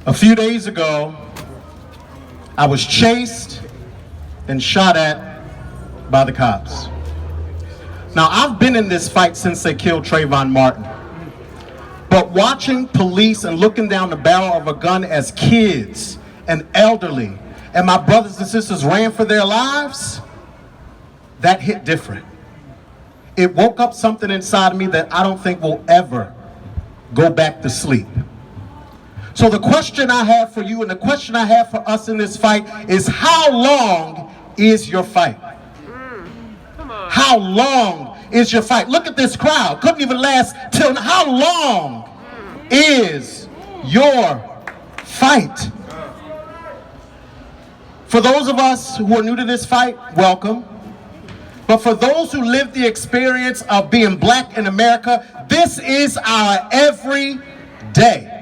A few days ago, I was chased and shot at by the cops. Now, I've been in this fight since they killed Trayvon Martin. But watching police and looking down the barrel of a gun as kids and elderly and my brothers and sisters ran for their lives, that hit different. It woke up something inside of me that I don't think will ever go back to sleep. So the question I have for you and the question I have for us in this fight is, how long is your fight? How long is your fight? Look at this crowd. Couldn't even last till now. How long is your fight? For those of us who are new to this fight, welcome. But for those who live the experience of being black in America, this is our everyday.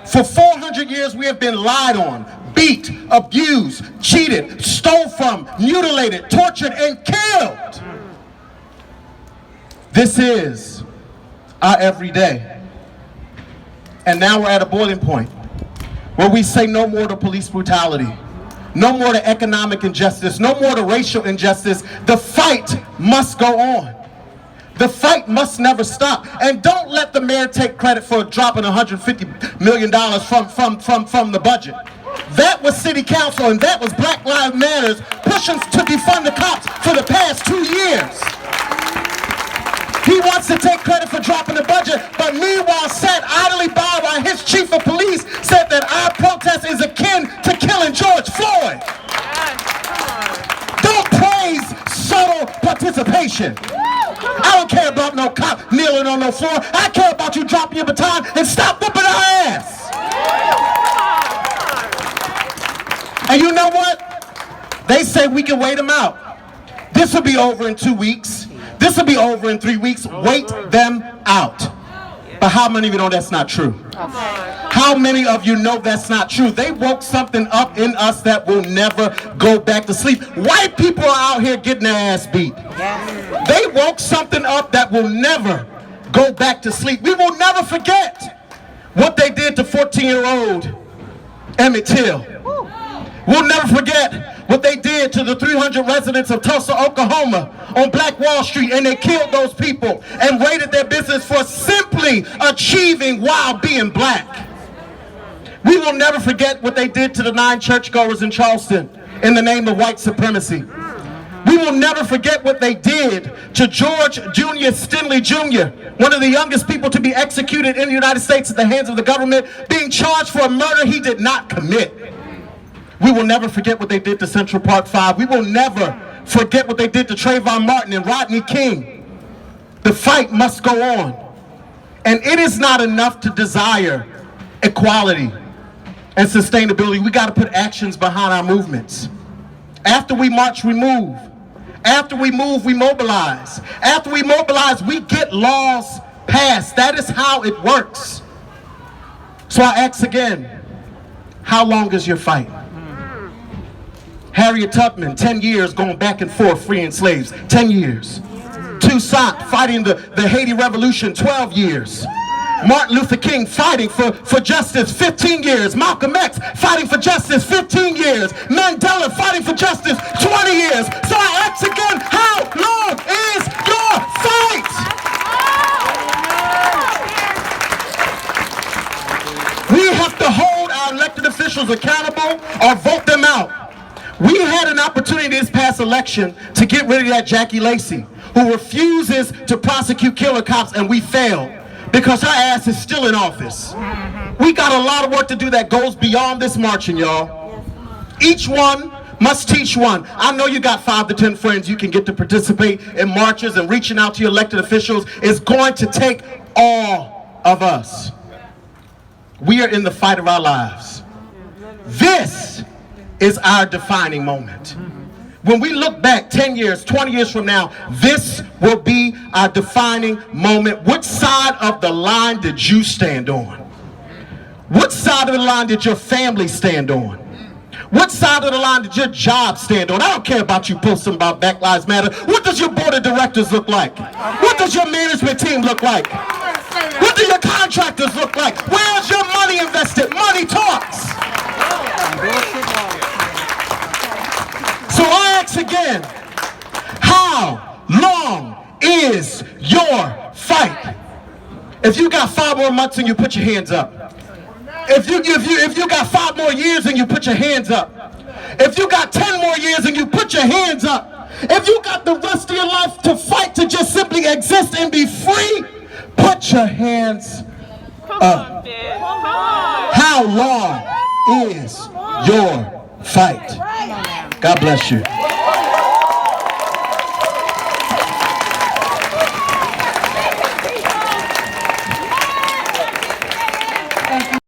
For 400 years, we have been lied on, beat, abused, cheated, stole from, mutilated, tortured, and killed. This is our everyday. And now we're at a boiling point where we say no more to police brutality, no more to economic injustice, no more to racial injustice. The fight must go on. The fight must never stop. And don't let the mayor take credit for dropping $150 million from the budget. That was city council, and that was Black Lives Matter pushing to defund the cops for the past 2 years. He wants to take credit for dropping the budget, but meanwhile sat idly by while his chief of police said that our protest is akin to killing George Floyd. Don't praise subtle participation. I don't care about no cop kneeling on no floor. I care about you dropping your baton and stop whooping our ass. And you know what? They say we can wait them out. This will be over in 2 weeks. This will be over in 3 weeks. Wait them out. But how many of you know that's not true? How many of you know that's not true? They woke something up in us that will never go back to sleep. White people are out here getting their ass beat. They woke something up that will never go back to sleep. We will never forget what they did to 14-year-old Emmett Till. We'll never forget what they did to the 300 residents of Tulsa, Oklahoma on Black Wall Street, and they killed those people and raided their business for simply achieving while being black. We will never forget what they did to the 9 churchgoers in Charleston in the name of white supremacy. We will never forget what they did to George Jr. Stinley Jr., one of the youngest people to be executed in the United States at the hands of the government, being charged for a murder he did not commit. We will never forget what they did to Central Park 5. We will never forget what they did to Trayvon Martin and Rodney King. The fight must go on. And it is not enough to desire equality and sustainability. We got to put actions behind our movements. After we march, we move. After we move, we mobilize. After we mobilize, we get laws passed. That is how it works. So I ask again, how long is your fight? Harriet Tubman, 10 years going back and forth freeing slaves, 10 years. Toussaint fighting the Haiti Revolution, 12 years. Martin Luther King fighting for justice, 15 years. Malcolm X fighting for justice, 15 years. Mandela fighting for justice, 20 years. So I ask again, how long is your fight? We have to hold our elected officials accountable or vote them out. We had an opportunity this past election to get rid of that Jackie Lacey, who refuses to prosecute killer cops, and we failed because her ass is still in office. We got a lot of work to do that goes beyond this marching, y'all. Each one must teach one. I know you got 5 to 10 friends you can get to participate in marches and reaching out to your elected officials. It's going to take all of us. We are in the fight of our lives. This is our defining moment. When we look back 10 years, 20 years from now, this will be our defining moment. What side of the line did you stand on? What side of the line did your family stand on? What side of the line did your job stand on? I don't care about you posting about Black Lives Matter. What does your board of directors look like? What does your management team look like? What do your contractors look like? Where's your money invested? Money talks. your fight? If you got 5 more months and you put your hands up. If you got 5 more years and you put your hands up. If you got 10 more years and you put your hands up. If you got the rest of your life to fight to just simply exist and be free, put your hands up. How long is your fight? God bless you.